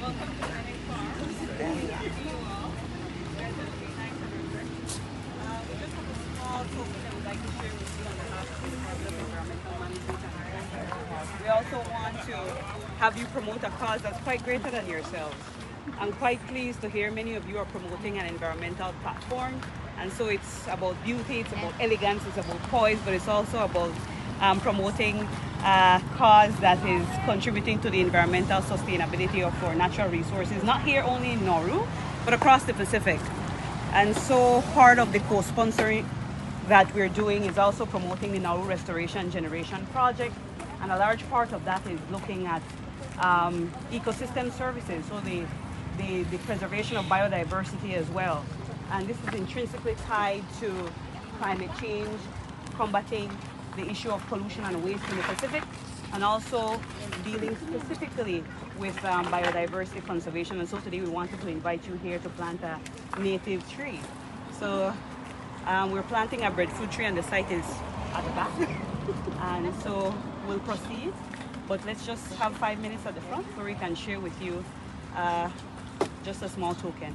We also want to have you promote a cause that's quite greater than yourselves. I'm quite pleased to hear many of you are promoting an environmental platform. And so it's about beauty, it's about elegance, it's about poise, but it's also about promoting a cause that is contributing to the environmental sustainability of our natural resources, not here only in Nauru, but across the Pacific. And so part of the co-sponsoring that we're doing is also promoting the Nauru Restoration Generation Project. And a large part of that is looking at ecosystem services, so the preservation of biodiversity as well. And this is intrinsically tied to climate change, combating the issue of pollution and waste in the Pacific, and also dealing specifically with biodiversity conservation. And so today we wanted to invite you here to plant a native tree. So we're planting a breadfruit tree and the site is at the back. And so we'll proceed, but let's just have 5 minutes at the front where we can share with you just a small token.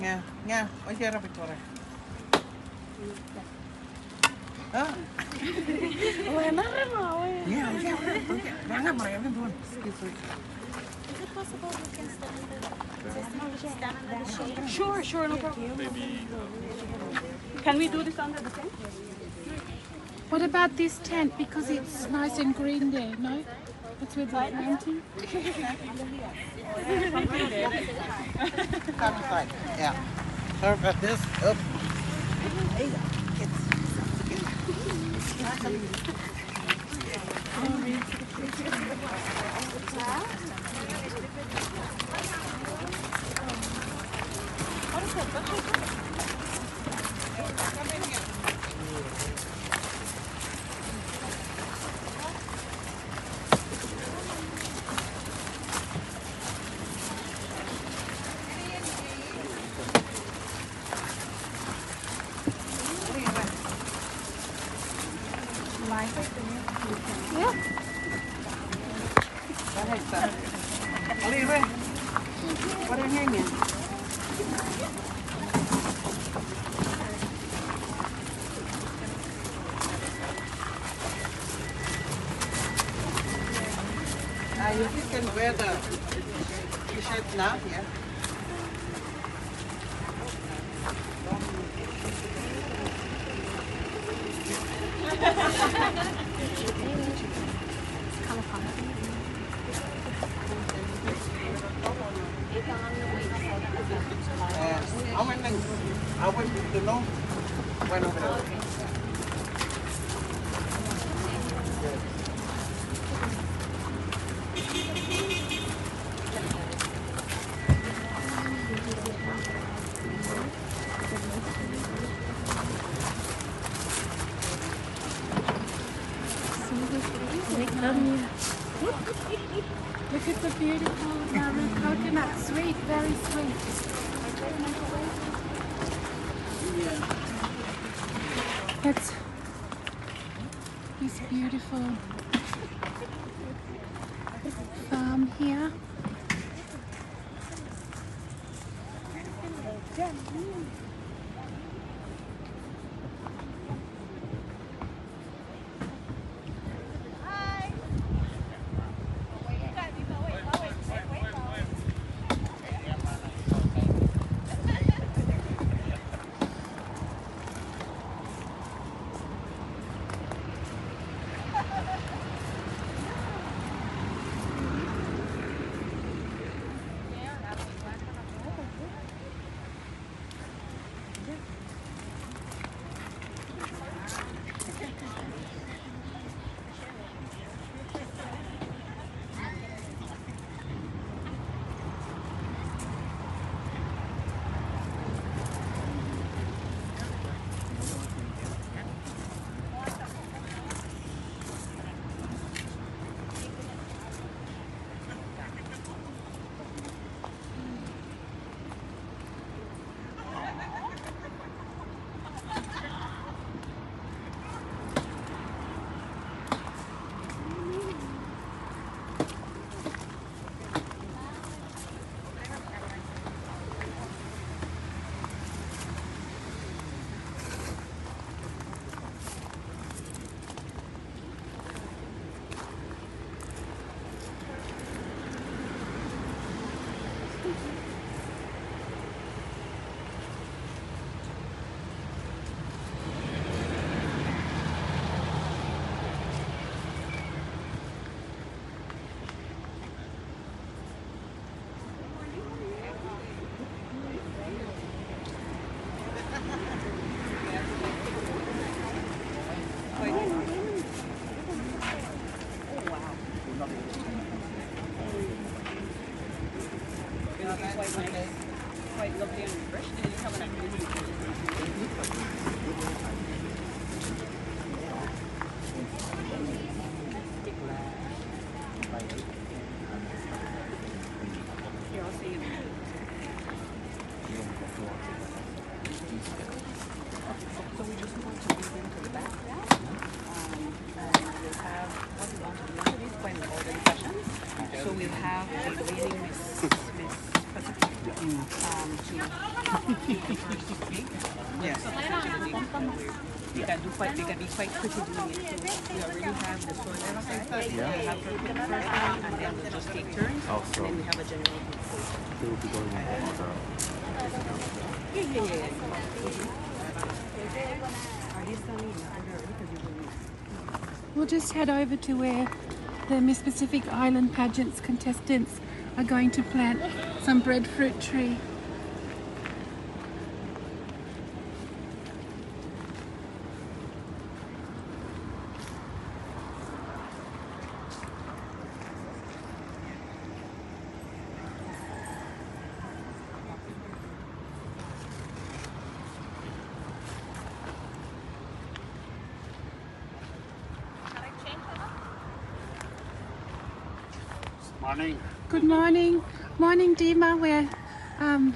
Yeah, I hear of it. Is it possible we can stand under the shade? Sure, no problem. Can we do this under the tent? What about this tent? Because it's nice and green there, no? It's with the planting. Come aside. Yeah. How about this? Up. What are you hanging? You can wear the t-shirt now, yeah. I went to know when over there. Look at the beautiful Nauru coconut, sweet, very sweet. That's this beautiful farm here. quite lovely and refreshing. And you have an activity. Here, I'll see you. So we just want to move into the back now. And we'll have what we want to do after this when all the sessions. So we'll have the reading Miss Pacific yes. You can be quite quick doing it. So we already have the soil exercise. We'll have her pick the first one and then we'll just take turns. And then we have a general group. They will be going on Yeah. Are they standing in order? Because you will We'll just head over to where the Miss Pacific Island Pageant's contestants are going to plant some breadfruit tree. Morning. Good morning. Morning, DEMA. We're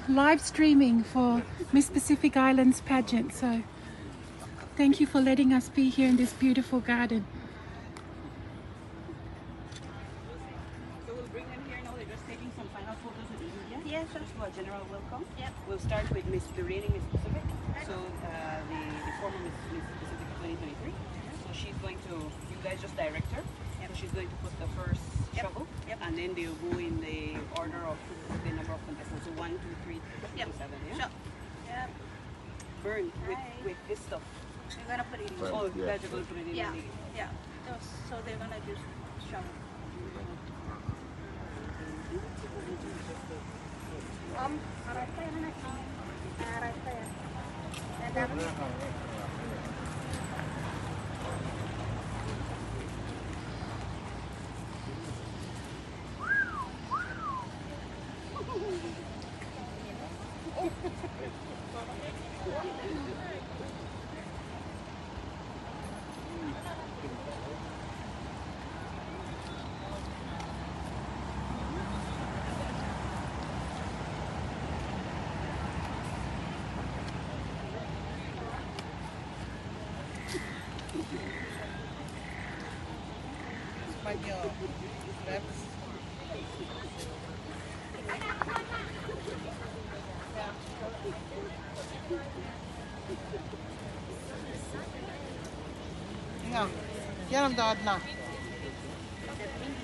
live streaming for Miss Pacific Islands Pageant. So thank you for letting us be here in this beautiful garden. So we'll bring them here now. They're just taking some final photos with the media. Yes, sure. Just do a general welcome. Yep. We'll start with the reigning Miss Pacific. So the former Miss Pacific 2023. So she's going to, you guys just direct her. So she's going to put the first shovel. And then they'll go in the order of the number of contestants. So 1, 2, 3, 4, 5, 6, 7. Yeah. Sure. Yep. Burn with this stuff. We're gonna put it in. Oh, you guys are going to put it in. Yeah. the- Yeah. So they're gonna just shovel. Alright pa yan, alright pa yan. And then, Español. Reps. Ja, get him, Dad, now.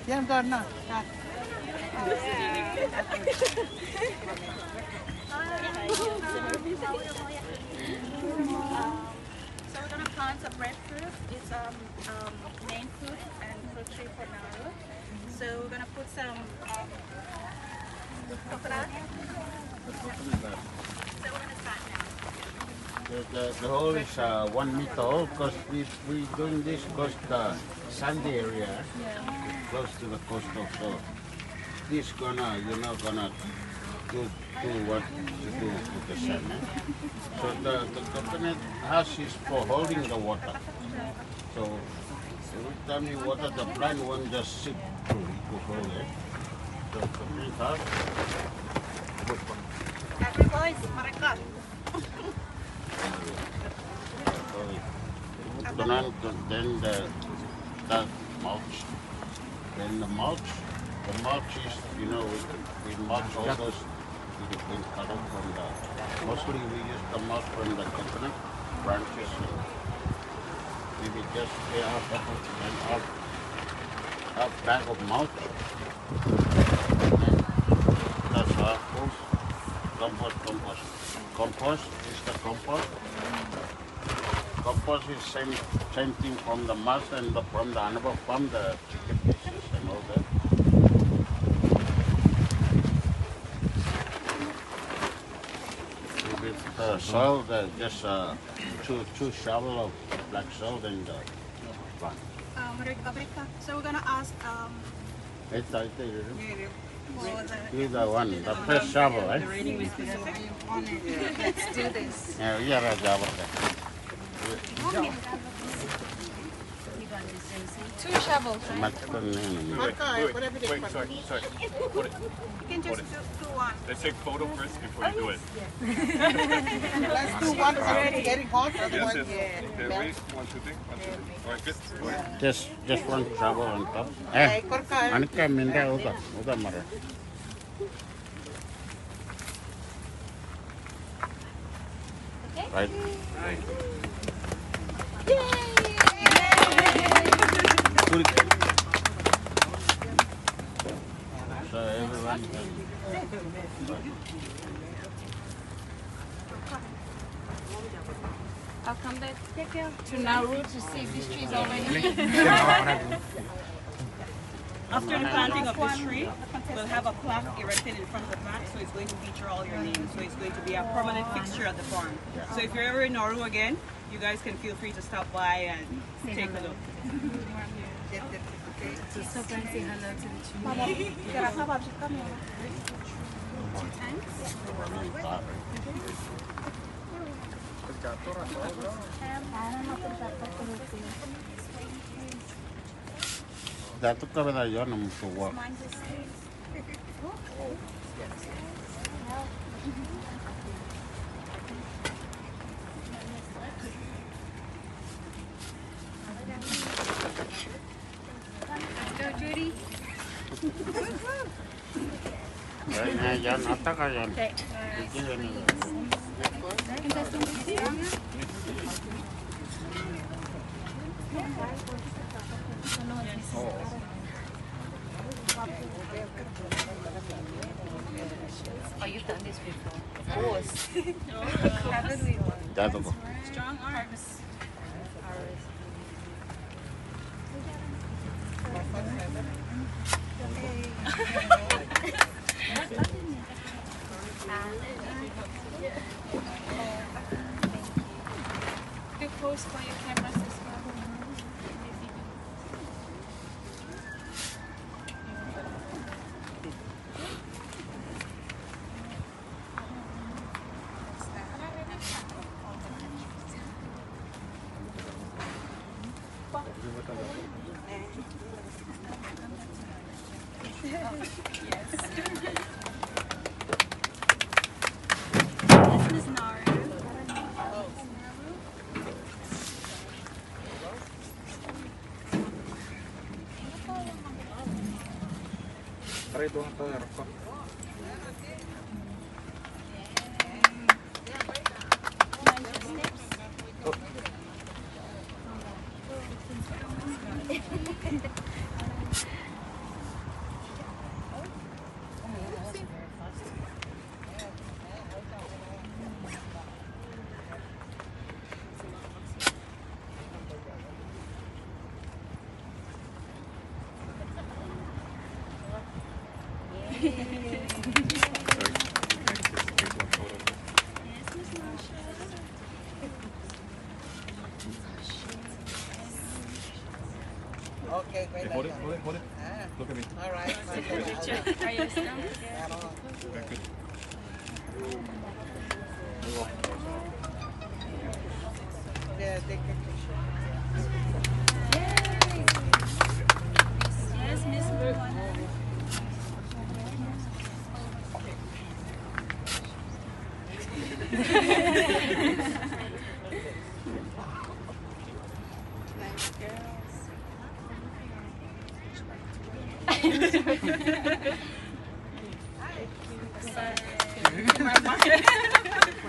Get him, Dad, now. Dad. So we're gonna plant some breadfruit. It's main food and fruit tree for Nauru. So we're gonna put some coconut. So we're gonna start now. The hole is 1 meter old because we doing this because the sandy area close to the coastal. So this gonna gonna do what to do with the sand. So the coconut husk is for holding the water. So every time you water the plant won't just sip through to hold it. So coconut husk. Every boys, Maracas. Then the mulch. Then the mulch is, we mulch all those we cut off from the, mostly we use the mulch from the coconut branches. Maybe just a bag of mulch. And that's our compost. Compost is the compost. Compost is same thing from the mud and from the animal farm, the chicken pieces and all that. With the soil, just two shovel of black soil and the plant. So we're gonna ask It's right there. This is the one, the first shovel, The right? raining Miss Pacific. Let's do this. Yeah, we are a job. 2 shovels, right? Whatever they put. Sorry. You can just do one. Let's take photo first before you do it. Let's do one. It's getting hot. Yes, Otherwise, yes. Okay, wait. 1, 2, 3. 1, 2, 3. All right, good. Go ahead. Just one shovel on top. Hey, Korka. Anika minda uda mara. Right. So everyone. I'll come back to Nauru to see if this tree is already. After the planting of this tree, we'll have a plaque erected in front of the plaque, so it's going to feature all your names. So it's going to be a permanent fixture at the farm. So if you're ever in Nauru again, you guys can feel free to stop by and take a look. Dato ka ba yon ang tuwa? Go, Judy. Yan ata ka yan. Oh, you've done this before. Of course. Haven't we? Dato ko. Strong arms. Do pose for your cameras as well. This is Nauru. Okay, great. Hold it. Look at me. All right. Are you still? Okay, good. Yeah, take a picture. Yes, Miss Brooke.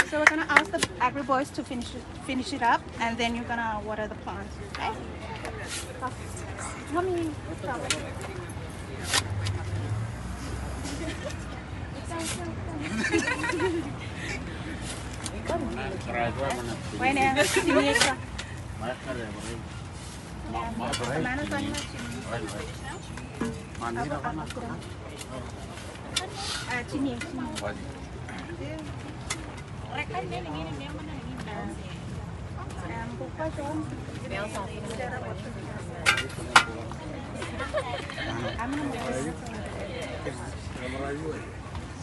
So we're gonna ask the agri boys to finish it up, and then you're gonna water the plants. Okay? Mommy, Bueno, sini siya. Mana tayo na sini?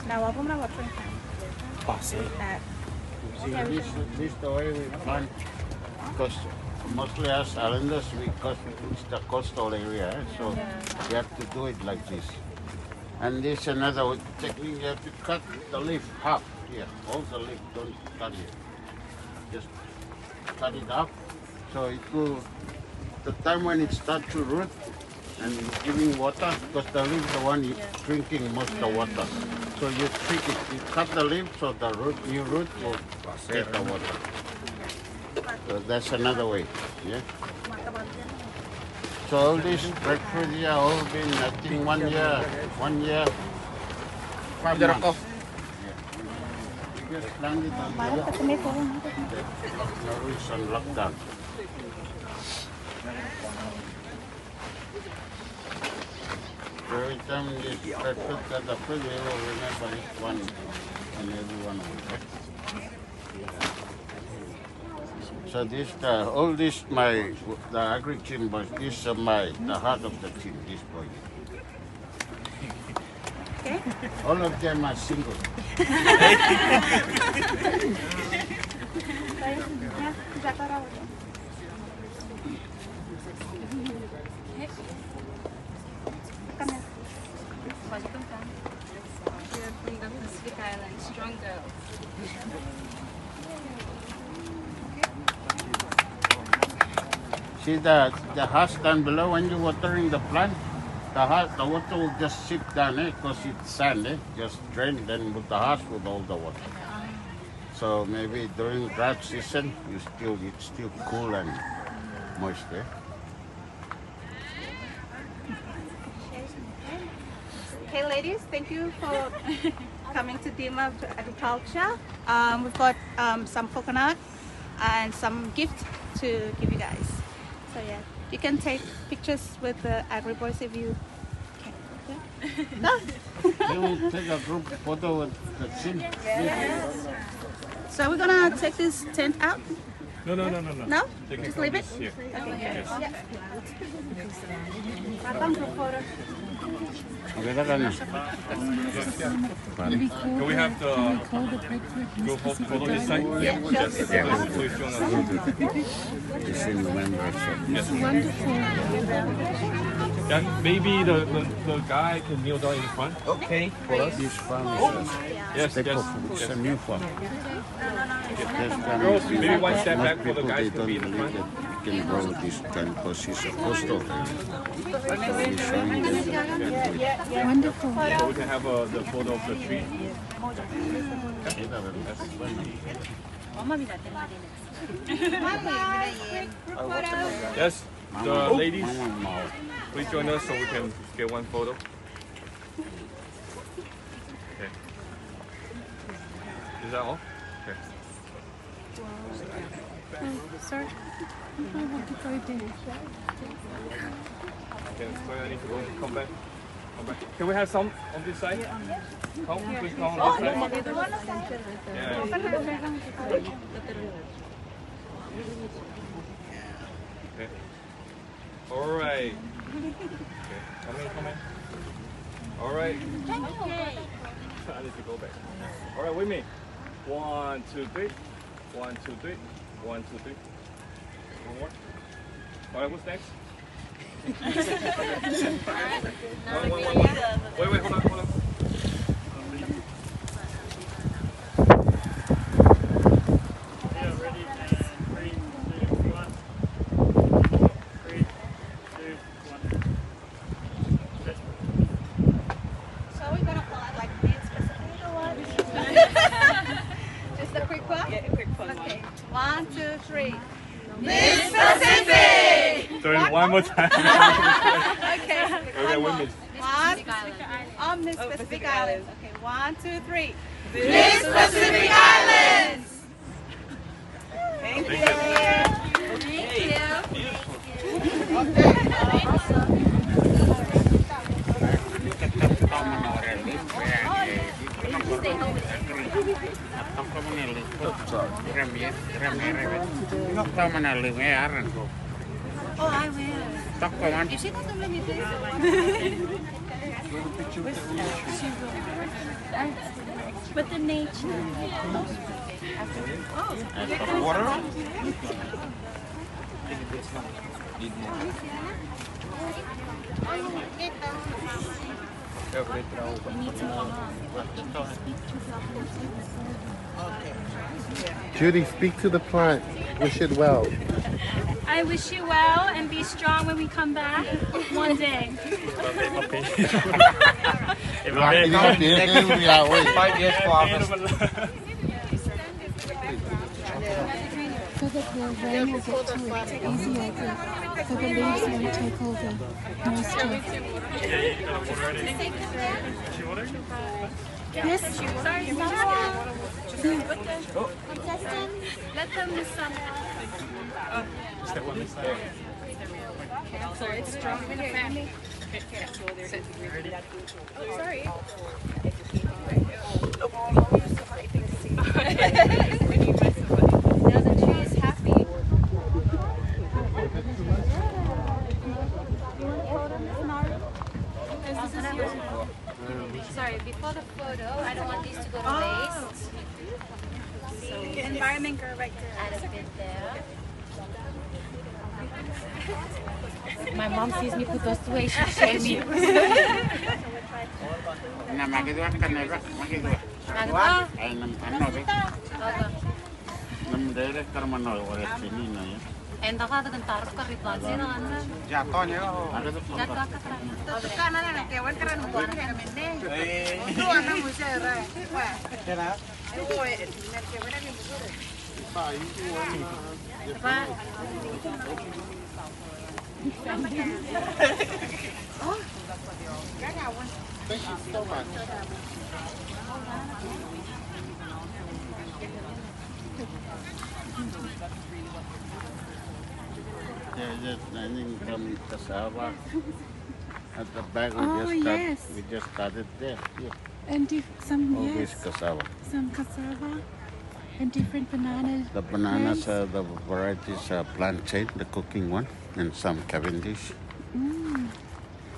Now, I'm going to See, this the way we plant, because mostly as islanders, because it's the coastal area, so you have to do it like this. And this another technique, you have to cut the leaf half here, all the leaf, don't cut it. Just cut it up, so it will, the time when it starts to root and giving water, because the leaf is the one drinking most of the water. So you trick it, you cut the leaf so the new root will take the water. So that's another way, yeah. So all these breadfruit here all been, I think 1 year, 5 months. You just planted on Nauru is on lockdown. So every time this breadfruit got the fruit, we will remember each one and every one of them. So this, all this, the agri team boys, this is the heart of the team, this boy. Okay. All of them are single. From the Pacific Islands, strong girl. See the husk down below when you're watering the plant? The water will just sit down because it's sand, just drain, then with the husk with all the water. So maybe during drought season, it's still cool and moist. Okay, ladies, thank you for coming to DEMA Agriculture. We've got some coconut and some gift to give you guys. So yeah, you can take pictures with the agri boys if you can. No? Can we take a group photo with the team? So we're gonna take this tent out. No. No? Just leave it? Here. Okay. Yes. Can we have the go photo this side? Yeah. Yes. Please join us. It's in November. Yes. Then maybe the guy can kneel down in front. Okay. For us. This farm is Yes. it's a new farm. Girls, maybe one step back for the People, guys they to don't be in the believe front. that we can grow this kind because it's a coastal area. So we're showing them that we can do it. Wonderful. So we can have the photo of the tree. Yes, the ladies, please join us so we can get one photo. Okay. Is that all? Okay. Sorry. I want to go there. Okay, so I need to go. Come back. Come back. Can we have some on this side? Come, please come on this side. Yeah. Okay. All right. Okay. Come in. All right. I need to go back. All right, with me. 1, 2, 3. 1, 2, 3. 1, 2, 3. One more. All right, what's next? Wait, hold on. So we're gonna pull out like this specific one. Just a quick one? Yeah, a quick one. Okay. 1, 2, 3. So one more time. Okay. Okay, with me. On Miss Pacific Islands. Okay, 1, 2, 3. Miss Pacific Islands! Thank you. Oh, I will. If she doesn't let me do With the nature. Water? Judy, speak to the plant. Wish it well. I wish you well and be strong when we come back one day. Five years for harvest. So that the rain will get to it easier, so the leaves won't take all the moisture. Yes? Sorry, let them some. So it's strong in the family. Sorry. Now the tree is happy. Sorry, before the photo, I don't want these to go to waste. So the environment girl right there. Add a bit there. My mom sees me put those away, she'll shame me. And the other than Taruk replies, you know, Thank you so much. Yeah, just landing from cassava. At the back, we just started there. Yeah. And some, Always yes, cassava. some cassava and different bananas. The bananas are the varieties are plantain, the cooking one, and some Cavendish.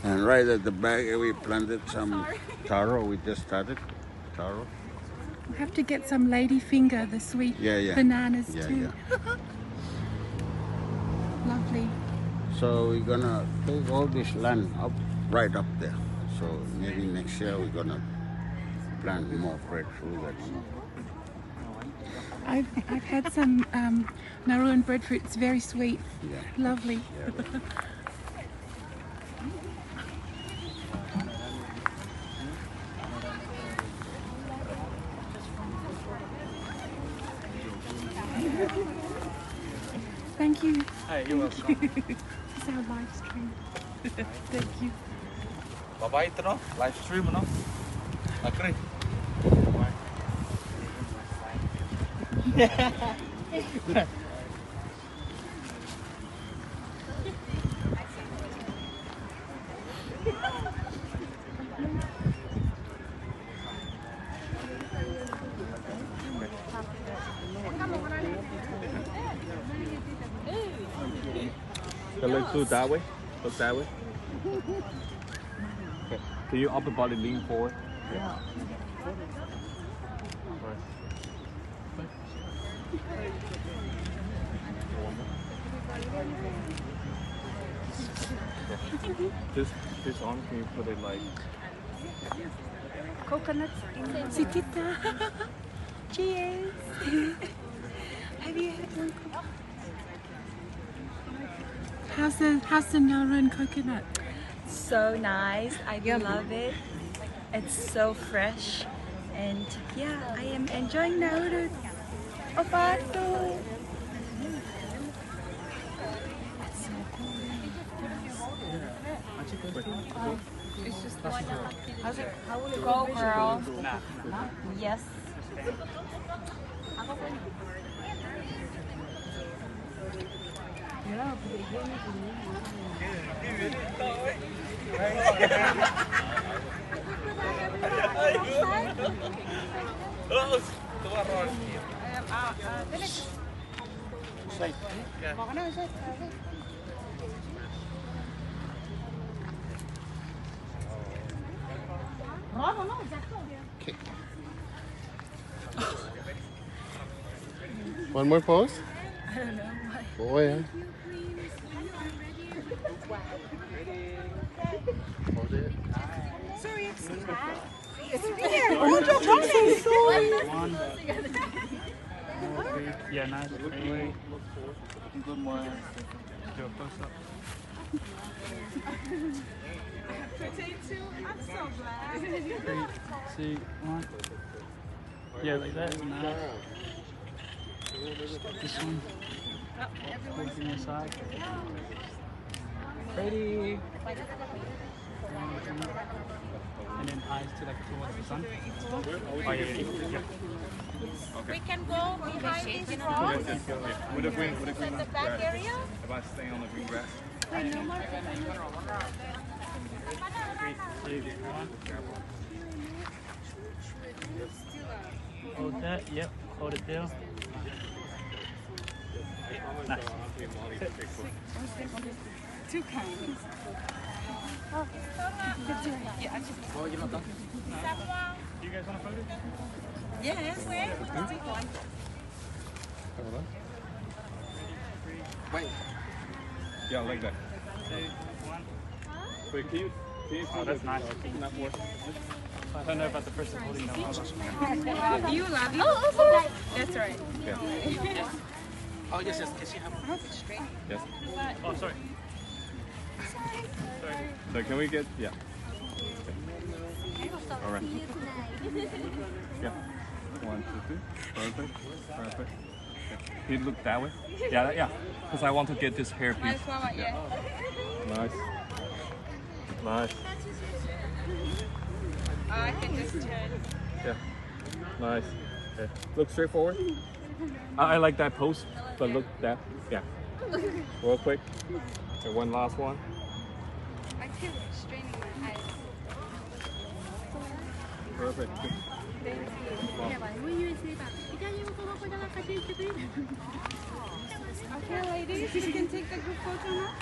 And right at the back, we planted some taro. We just started taro. We have to get some ladyfinger, the sweet bananas too. Lovely. So we're gonna take all this land up, right up there. So maybe next year we're gonna plant more breadfruit. I've had some Nauru breadfruit. It's very sweet. Yeah. Lovely. Yeah. Thank you. Hey, you're welcome. It's our live stream. Thank you. Bye-bye ito no? Live stream no? Agree. Look that way. Look that way. Okay. Can you upper body lean forward? Yeah. This arm, can you put it like Coconuts. Sitita. Cheers. Have you had one? How's the Nauru coconut? So nice. I love it. It's so fresh. And yeah, I am enjoying Nauru. Opato. It's just one. How will it go, girl? Yes. Okay. One more pose? I don't know why. Oh, yeah. Hold it. Yeah, nice. Good one. Do a close up. I'm so glad. 3, 2, 1. Yeah, like that. Nice. This one. Facing your side. Ready. And then eyes to like towards the sun. Oh yeah. We can go behind this rock. With the green The back area. If I stay on the green grass. 3, 2, 1. Hold that. Yep. Hold it down. Nice. Too kind. Yeah, Oh, you're not done? You guys want a photo? yes. Wait. Yeah, like that. 2, 1. Wait, can you Oh, that's nice. I don't know about the person holding them. You love you. That's right. Yeah. Oh, yes, yes. Yes, you have. Yes. Oh, sorry. So can we get, yeah. All right. Yeah. 1, 2, 3. Perfect. Perfect. Can you look that way? Yeah, yeah. Because I want to get this hairpiece. Yeah. Nice. Nice. I can just turn. Yeah. Nice. Okay. Look straight forward. I like that pose, but look that. Yeah. Real quick. And one last one. I keep straining my eyes. Perfect. Okay, ladies, you can take the group photo now.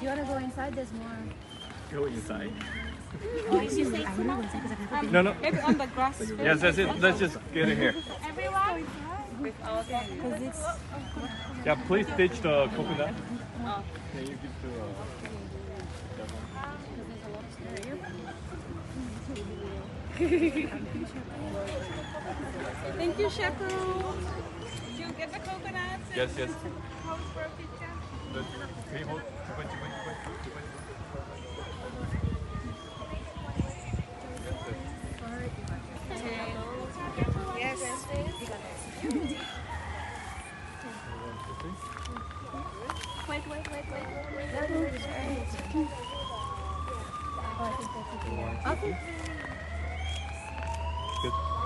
You want to go inside? There's more. Go inside. No, No, no. maybe on the grass. Yes, that's it. Let's just get it here. Everyone. Because it's Yeah, please ditch the coconut. Can you give to Thank you, chaperone. You get the coconuts. Yes, yes. Hold for a picture. Can you hold? Yes. wait. Good.